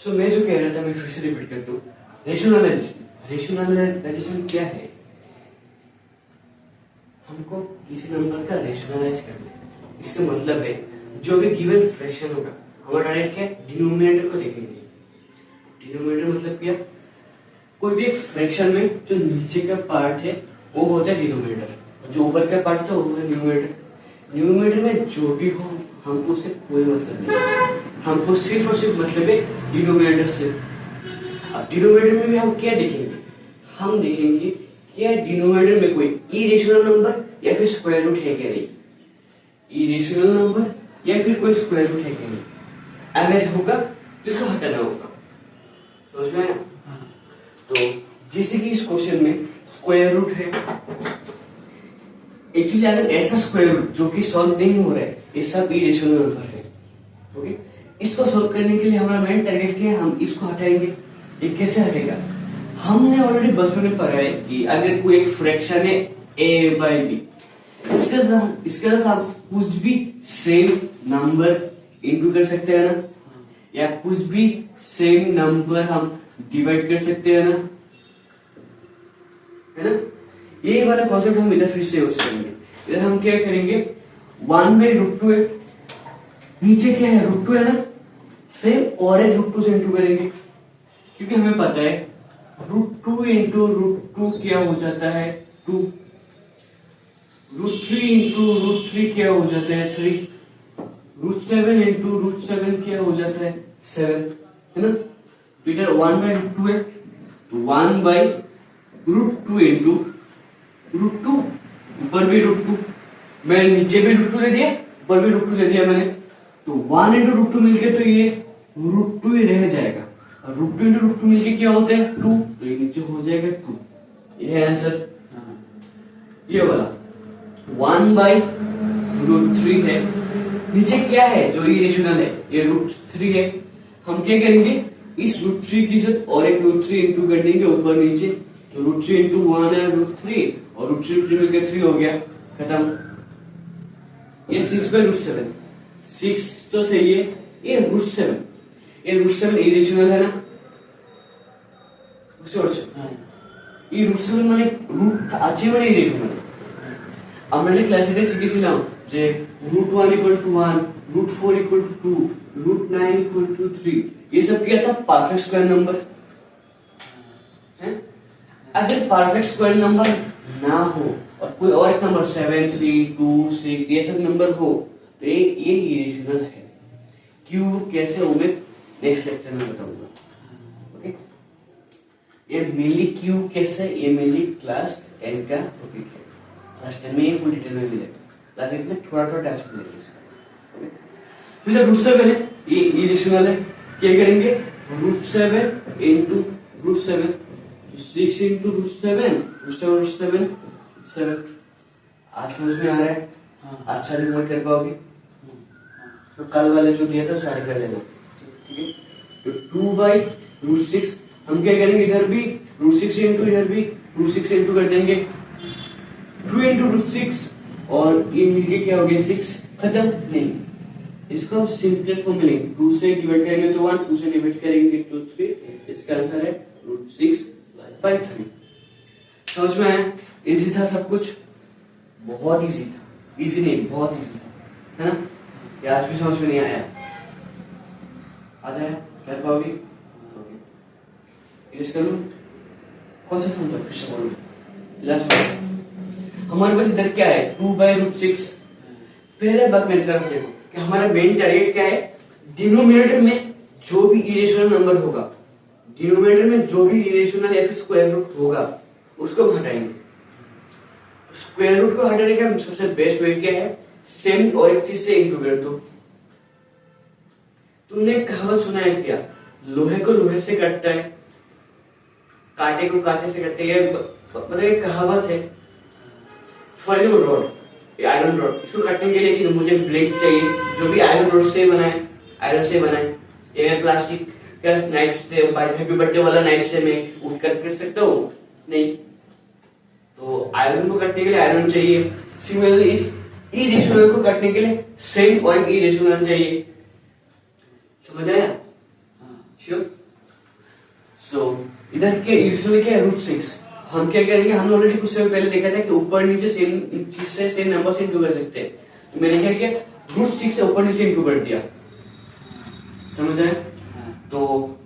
सो मैं जो कह रहा था मैं फिर से रिपीट करता हूँ। रेशनलाइजेशन क्या है? हमको किसी नंबर का रेशनलाइज करना है। इसका मतलब है जो भी गिवन फ्रैक्शन होगा हमारा डायरेक्ट क्या डिनोमिनेटर को देखेंगे। डिनोमिनेटर मतलब क्या? कोई भी एक फ्रैक्शन में जो नीचे का पार्ट है वो होता है डिनोमिनेटर, जो ऊपर का पार्ट है वो होता है न्यूमरेटर। न्यूमरेटर में जो भी हो हमको उससे कोई मतलब नहीं, हमको सिर्फ और सिर्फ मतलब है डिनोमिनेटर से। अब डिनोमिनेटर में भी हम क्या देखेंगे? हम देखेंगे क्या डिनोमिनेटर में कोई इरेशनल नंबर या फिर स्क्वायर रूट है क्या नहीं, इरेशनल नंबर या फिर कोई स्क्वायर रूट है क्या नहीं। अगर होगा तो इसको हटाना होगा। समझ में आया? तो जैसे कि इस क्वेश्चन में स्क्वायर रूट है, एक्चुअली अगर ऐसा स्क्वायर रूट जो कि सॉल्व नहीं हो रहा है, ये सब इरेशनल नंबर है। ओके, इसको सॉल्व करने के लिए हमारा मेन टारगेट क्या है? हम इसको हटाएंगे। ये कैसे हटेगा? हमने ऑलरेडी बचपन में पढ़ा है कि अगर कोई एक फ्रैक्शन है a बाई बी, इसके साथ आप कुछ भी सेम नंबर इंटू कर सकते हैं ना, या कुछ भी सेम नंबर हम डिवाइड कर सकते हैं ना, है ना। ये वाला कॉन्सेप्ट हम इधर फिर से यूज करेंगे। इधर हम क्या करेंगे? 1/√2 है, नीचे क्या है √2 है ना, सेम और एक √2 से इंटू करेंगे, क्योंकि हमें पता है √2 इंटू √2 क्या हो जाता है 2, √3 इंटू √3 क्या हो जाता है 3, √7 इंटू √7 क्या हो जाता है 7, है ना। तो इधर 1/√2 है, तो 1/√2 इंटू √2, ऊपर भी √2, मैं नीचे भी √2 ले दिया, ऊपर भी √2 ले दिया मैंने, तो 1 इंटू √2 मिलके तो ये √2 ही रह जाएगा, और √2 इंटू √2 मिलके क्या होता है 2, तो ये नीचे हो जाएगा 2। ये है आंसर। ये वाला 1/√3 है, नीचे क्या है जो इरेशनल है ये √3 है। हम क्या करेंगे? इस √3 के साथ और एक √3 इंटू कर देंगे ऊपर नीचे, तो √3 इंटू 1 है √3 और √3 मिलकर 3 हो गया, खत्म। ये 6/√7, 6 तो सही है, ये √7, ये √7 इरेशनल है ना, ये √7 মানে रूट আছে মানে ইরেশনাল। আমরা যে ক্লাসে শিখেছিলাম যে √1 = 1, √4 = 2, √9 = 3, ये सब क्या था? परफेक्ट स्क्वायर नंबर है। अगर परफेक्ट स्क्वायर नंबर ना हो और कोई और एक नंबर 7, 3, 2, 6 ये सब नंबर हो तो ये इरेशनल है। क्यों, कैसे वो मैं नेक्स्ट लेक्चर में बताऊंगा। ओके, ये मेनली क्यों कैसे, ये मेनली क्लास 10 का टॉपिक है। क्लास 10 में ये फुल डिटेल में मिलेगा, क्लास 8 में थोड़ा थोड़ा टच मिलेगा इसका। तो जब √7 है ये इरेशनल है, क्या करेंगे? √7 इंटू √7, 6 इंटू √7, 7। आज समझ में आ रहा है? आज सारे नोट कर पाओगे? तो कल वाले जो दिया था सारे कर लेना, ठीक है। तो 2/√6 हम क्या करेंगे? इधर भी √6 इंटू इधर भी √6 इंटू कर देंगे, 2 इंटू √6 और ये मिलके क्या हो गया 6, खत्म। नहीं, इसको हम सिंपल फॉर्म में लेंगे, 2 से डिवाइड करेंगे तो 1, 2 से डिवाइड करेंगे तो 3, इसका आंसर है √6/3। समझ में आया? इजी था सब कुछ, बहुत इजी था, इजी नहीं बहुत इजी था, है ना। ये आज भी समझ में नहीं आया? आ जाए, कर पाओगे? इरेज कर लूं? कौन सा समझा फिर से बोलो, लास्ट हमारे पास इधर क्या है 2/√6। पहले बात मेरी तरफ देखो कि हमारा मेन टारगेट क्या है? डिनोमिनेटर में जो भी इरेशनल नंबर होगा, डिनोमिनेटर में जो भी इरेशनल या फिर स्क्वायर रूट होगा उसको हम हटाएंगे। स्क्वायर रूट को हटाने का सबसे बेस्ट वे क्या है? सेम और एक चीज से इंटू कर दो। तुमने कहावत सुना है क्या? लोहे को लोहे से कटता है, कांटे को कांटे से कटता है, मतलब एक कहावत है। For example rod, iron rod, इसको काटने के लिए कि मुझे ब्लेड चाहिए जो भी आयरन रॉड से बनाए, आयरन से बनाए, या मैं प्लास्टिक का नाइफ से, हैप्पी बर्थडे वाला नाइफ से मैं वो कट कर सकता हूँ? नहीं। तो आयरन को काटने के लिए आयरन चाहिए, सिमिलरली इस इरेशनल को काटने के लिए सेम और इरेशनल चाहिए। समझ आया? श्योर। सो इधर के इरेशनल क्या है, √6। हम क्या करेंगे, हमने ऑलरेडी कुछ समय पहले देखा था कि ऊपर नीचे सेम चीज से सेम नंबर से इंटू कर सकते हैं। तो मैंने क्या किया, √6 से ऊपर नीचे इंटू कर दिया, समझ आए? तो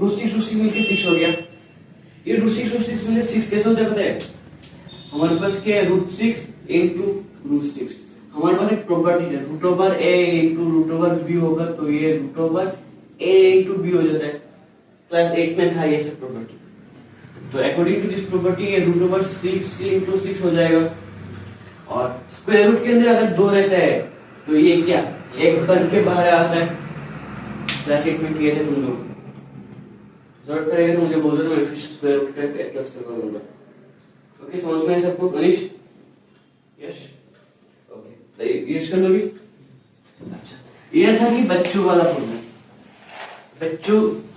√6 मिलकर 6 हो गया। ये √6 मिलकर 6 कैसे होता है पता है? हमारे पास क्या है, √6 इंटू √6। हमारे पास एक प्रॉपर्टी है, √a इंटू √b होगा, तो ये √a इंटू b हो जाता है। क्लास 8 में था ये सब प्रॉपर्टी। तो अकॉर्डिंग टू दिस प्रॉपर्टी ये √6 इंटू 6 हो जाएगा। और स्क्वायर रूट के अंदर अगर 2 रहता है तो ये क्या, एक बन के बाहर आता है। क्लास 8 में किए थे तुम लोग, जरूरत पड़ेगा तो मुझे बोल दो, मैं फिर स्क्वायर रूट का क्लास करवा दूंगा। ओके, समझ में है सबको? मनीष, यस, ओके, यूज कर लो भी। अच्छा, ये था कि बच्चों वाला प्रॉब्लम,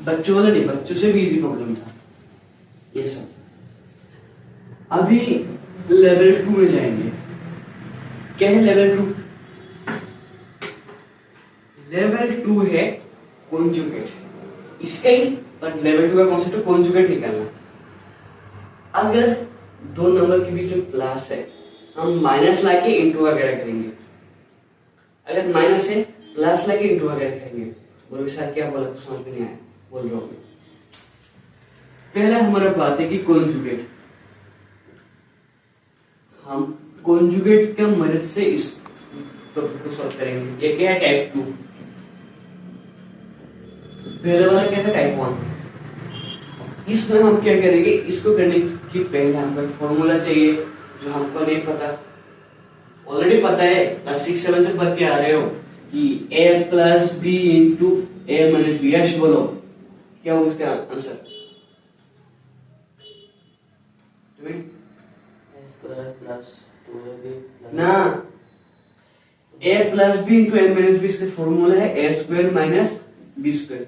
बच्चों वाला नहीं, बच्चों से भी इजी प्रॉब्लम था ये सब। अभी लेवल 2 में जाएंगे। क्या है लेवल 2? लेवल 2 है कॉन्जुगेट। इसका ही पर लेवल 2 का कॉन्सेप्ट है कॉन्जुगेट निकालना। अगर दो नंबर के बीच में प्लस है, हम माइनस लाके इंटू वगैरह करेंगे। अगर माइनस है, प्लस लाके इंटू वगैरह करेंगे। बोलोगे सर क्या बोला, कुछ समझ में नहीं आया, बोल रहा हूं। पहला हमारा बात है कि कॉन्जुगेट। हम कॉन्जुगेट का मदद से इस टॉपिक को सॉल्व करेंगे। ये क्या है, टाइप 2। पहले वाला क्या था, टाइप 1। इसमें हम क्या करेंगे, इसको करने की पहले हमको एक फॉर्मूला चाहिए जो हमको नहीं पता, ऑलरेडी पता है, क्लास 6 7 से पढ़ के आ रहे हो कि a plus B into a minus B. Yash बोलो क्या होगा इसका आंसर? ना, a plus B into a minus B, इसका फॉर्मूला है a square minus B square.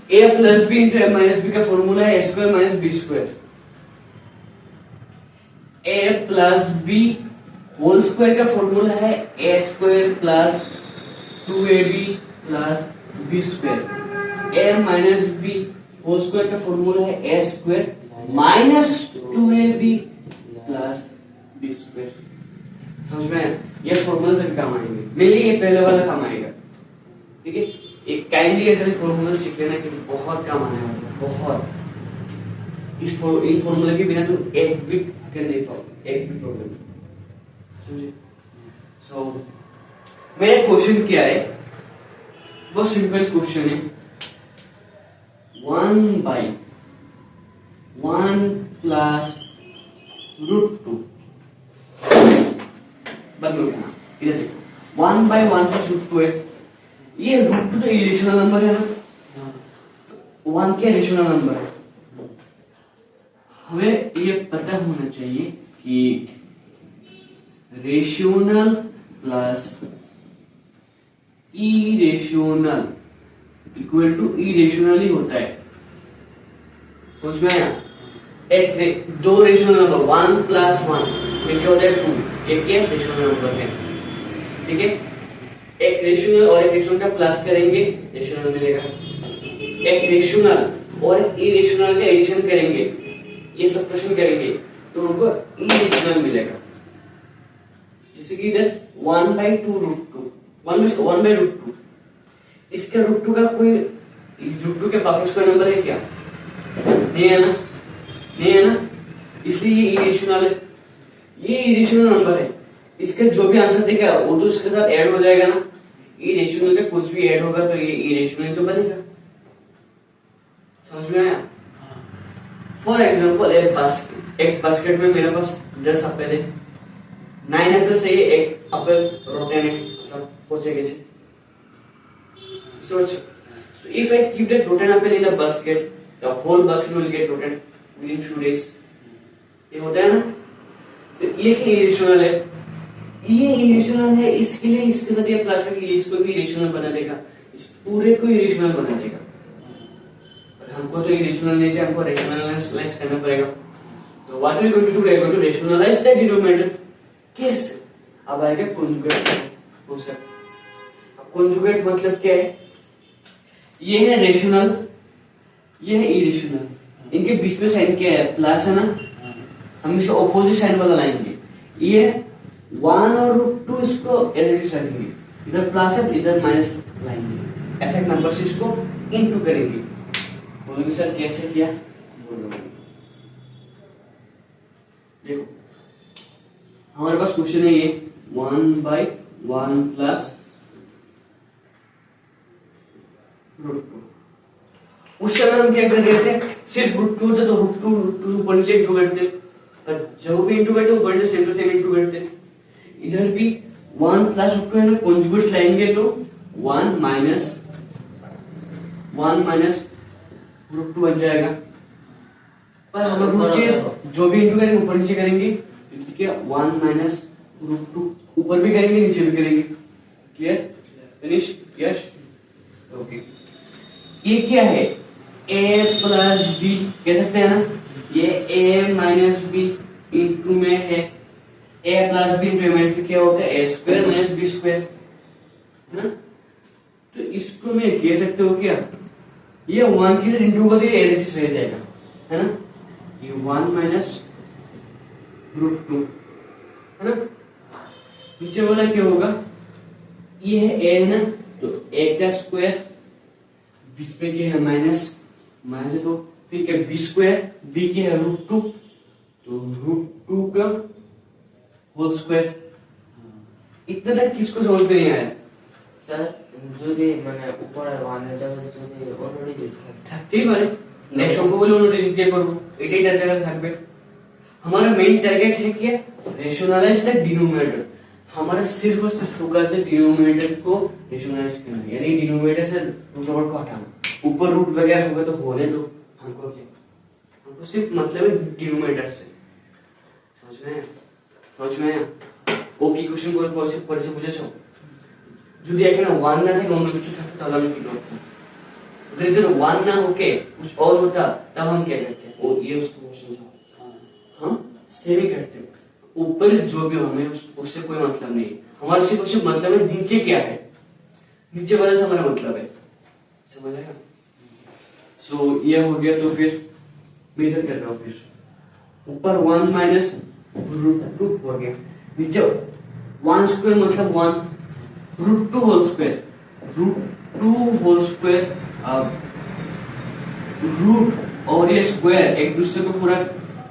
a plus B into a minus B का फॉर्मूला है a square minus B square. a plus B whole square का formula है a square plus 2ab plus B square. a minus B whole square का formula है a square minus 2ab plus B square. समझ में? ये formula से काम आएंगे, मेरे ये पहले वाला काम आएगा। ठीक है, एक काइंडली ऐसे फॉर्मूला सीख लेना कि बहुत काम आने वाला है, बहुत। इन फॉर्मूला के बिना तो एक भी कर नहीं पाओगे, एक भी प्रॉब्लम। समझे? सो मेरा क्वेश्चन क्या है, बहुत सिंपल क्वेश्चन है। 1/1 प्लस √2 बदलो क्या, इधर देखो 1/1 प्लस √2 है। ये √2 तो इरेशनल नंबर है ना, 1 क्या रेशनल नंबर है। हमें ये पता होना चाहिए कि rational plus irrational equal to irrational ही होता है। समझ में आया? एक दो रेशनल नंबर 1 प्लस 1 में क्या होता है 2, एक क्या रेशनल नंबर है। ठीक है, एक रेशनल और एक रेशनल का प्लस करेंगे रेशनल मिलेगा, एक रेशनल और एक इरेशनल का एडिशन करेंगे, ये सब्ट्रैक्शन करेंगे तो हमको इरेशनल मिलेगा। जैसे कि इधर 1/2√2 1/√2, इसका √2 का कोई √2 के पावर स्क्वायर नंबर है क्या? नहीं है ना, नहीं है ना, इसलिए ये इरेशनल है, ये इरेशनल नंबर है। इसका जो भी आंसर देगा वो तो इसके साथ ऐड हो जाएगा ना, इरेशनल का कुछ भी ऐड होगा तो ये इरेशनल तो बनेगा। समझ में आया? फॉर एग्जाम्पल एक बास्केट में मेरे पास 10 एप्पल है, 9 एप्पल से एक एप्पल रोटेन है, मतलब पहुंचे कैसे? So if I keep that rotten apple in a basket, the whole basket will get rotten within few days. ये होता है ना, तो ये क्या इरेशनल है, ये इरेशनल है, इसके लिए इसके साथ ये प्लस करके इसको भी इरेशनल बना देगा, इस पूरे को इरेशनल बना देगा। पर हमको तो इरेशनल नहीं चाहिए, हमको रेशनलाइज करना पड़ेगा। तो what we going to do, we are going to rationalise the denominator. कैसे? अब आएगा कॉन्जुगेट प्रोसेस। कॉन्जुगेट मतलब क्या है? ये है रेशनल, ये है इरेशनल, इनके बीच में साइन क्या है? प्लस है ना, हम इसे ऑपोजिट साइन वाला लाएंगे। ये 1 और √2 इसको एज इट इज रखेंगे, इधर प्लस है इधर माइनस लाएंगे, ऐसे नंबर से इसको इनटू करेंगे। बोलोगे सर कैसे किया? बोलोगे देखो हमारे पास क्वेश्चन है ये 1/1 प्लस √2। उस समय हम क्या कर रहे थे? सिर्फ √2 होता तो √2 ऊपर नीचे इंटू करते, जो भी इंटू करते ऊपर नीचे सेम टू सेम इंटू करते। इधर भी 1 प्लस √2 है ना, कॉन्जुगेट लाएंगे तो 1 माइनस √2 बन जाएगा। पर हम √2 जो भी इंटू करेंगे ऊपर नीचे करेंगे, ठीक है? 1 माइनस √2 ऊपर भी करेंगे नीचे भी करेंगे। क्लियर? फिनिश? Yes, okay. ये क्या है? a प्लस बी कह सकते हैं ना, ये a माइनस बी इंटू में है a plus B into minus b क्या होता है? a square minus B square, है ना? तो इसको मैं कह सकते हो क्या, ये 1 के साथ इंटू करके एज इट इज रह जाएगा, है ना? ये 1 माइनस √2, है ना? नीचे वाला क्या होगा? ये है a है ना, तो a का स्क्वायर, बीच में क्या है? माइनस है तो फिर क्या? बी स्क्वायर, बी क्या है? √2, तो √2 का होल स्क्वायर। इतना तक किसको समझ में नहीं आया? স্যার যদি মানে উপরে 1 এ যাবে যদি অন্য ডিজিট থাকে থাকতেই পারে, নেক্সট অঙ্ক বলে অন্য ডিজিট দিয়ে করব, এটাই তার জায়গায় থাকবে। हमारा मेन टारगेट है क्या? Rationalise the denominator. हमारा सिर्फ और सिर्फ फोकस है डिनोमिनेटर को रेशनलाइज करना, यानी डिनोमिनेटर से रूट ओवर को हटाना। ऊपर रूट वगैरह होगा तो होने दो, हमको क्या, हमको सिर्फ मतलब है डिनोमिनेटर से। समझ में आया? समझ में आया? ওকে কোশ্চেন করে পড়েছে বুঝেছো? যদি এখানে 1 না থাকে অন্য কিছু থাকতো তাহলে আমি কি করতাম? अगर इधर 1 ना होके कुछ और होता तब हम क्या करते? वो ये उसको क्वेश्चन था, हम सेम ही करते। ऊपर जो भी हो हमें उससे कोई मतलब नहीं है, हमारा सिर्फ उससे मतलब है नीचे क्या है, नीचे वाले से हमारा मतलब है। समझ आया? सो ये हो गया, तो फिर मैं इधर कर रहा हूँ, फिर ऊपर 1 माइनस √2 हो गया, नीचे 1 स्क्वायर मतलब 1 √2 होल स्क्वायर, √2 होल स्क्वायर। अब रूट और ये स्क्वायर एक दूसरे को पूरा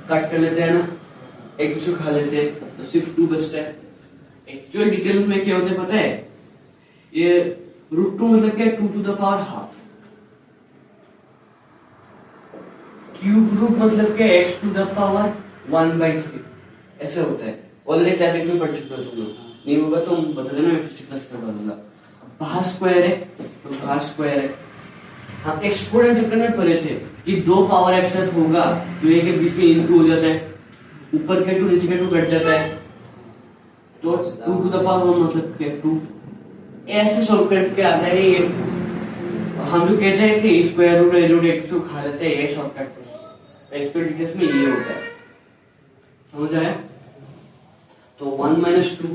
काट कर लेते हैं ना, एक दूसरे को खा लेते हैं, तो सिर्फ 2 बचता है। एक्चुअल डिटेल में क्या होता है पता है? ये √2 मतलब क्या? 2 to the power half. Cube root मतलब क्या? x टू द पावर 1/3 ऐसे होता है। ऑलरेडी क्लास 1 में पढ़ चुके हो तुम लोग, नहीं होगा तो बता देना, मैं फिर क्लास करवा दूंगा। बाहर स्क्वायर है तो बाहर स्क्वायर है। हम एक्सपोनेंट चैप्टर में पढ़े थे कि 2 पावर एक साथ होगा तो ये के बीच में इनटू हो जाता है, ऊपर के 2 नीचे के 2 कट जाता है, तो 2 टू द पावर 1 मतलब क्या? 2 ऐसे सॉल्व करके आता है ये। हम जो कहते हैं कि स्क्वायर रूट एक को खा लेते हैं, ये शॉर्टकट एक्चुअल डिटेल्स में ये होता है। समझ आया? तो 1 माइनस 2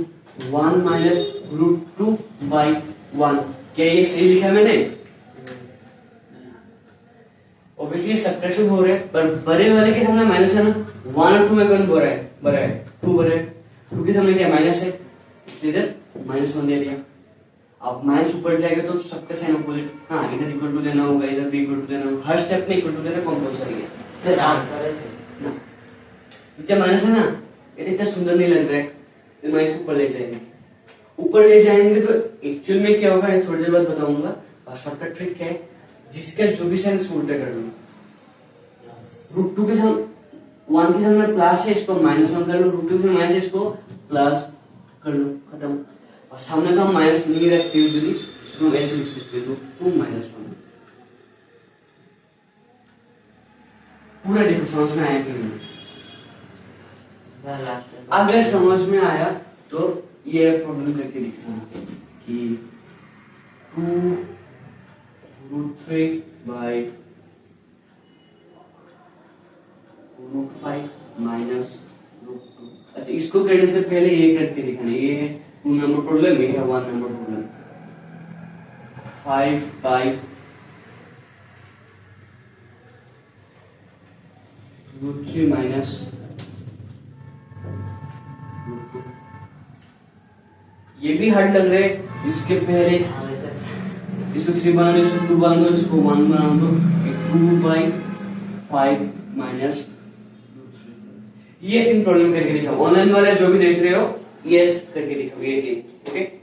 1 माइनस √2/1, क्या ये सही लिखा मैंने? ऑब्वियसली सब्ट्रैक्शन हो रहा है, पर बड़े वाले के सामने माइनस है ना, 1 और 2 में कौन बड़ा है? बड़ा है, 2 बड़ा है, 2 के सामने क्या माइनस है, इधर -1 दे दिया। अब माइनस ऊपर जाएगा तो सबका साइन अपोजिट, हाँ इधर इक्वल टू देना होगा, इधर भी इक्वल टू देना होगा, हर स्टेप में इक्वल टू देना कंपलसरी है। স্যার आंसर है ना नीचे माइनस है ना, ये इतना सुंदर नहीं लग रहा है, तो माइनस ऊपर ले जाएंगे। ऊपर ले जाएंगे तो एक्चुअल में क्या होगा थोड़ी देर बाद बताऊंगा। और शॉर्टकट ट्रिक क्या है? जिसका जो भी साइन उसको उल्टा कर लो। √2 के साथ 1 के सामने प्लस है, इसको -1 कर लो, √2 के माइनस है, इसको प्लस कर लो, खत्म। और सामने तो हम माइनस नहीं रखते यूजुअली, इसको हम ऐसे लिख सकते हैं, 2 - 1। पूरा देखो समझ में आया कि नहीं? अगर समझ में आया तो ये प्रॉब्लम करके दिखाना कि 2√3/√5 माइनस √2। अच्छा इसको करने से पहले ये करके दिखाना, ये है 2 नंबर प्रॉब्लम, ये है 1 नंबर प्रॉब्लम। 5/√3 माइनस √2। ये भी हार्ड लग रहे हैं। इसके पहले इसको 3 बना दो, इसको 2 बना दो, इसको 1 बना दो, 2/5 माइनस √3। ये 3 प्रॉब्लम करके दिखाओ। ऑनलाइन वाले जो भी देख रहे हो यस करके दिखाओ ये 3। ओके।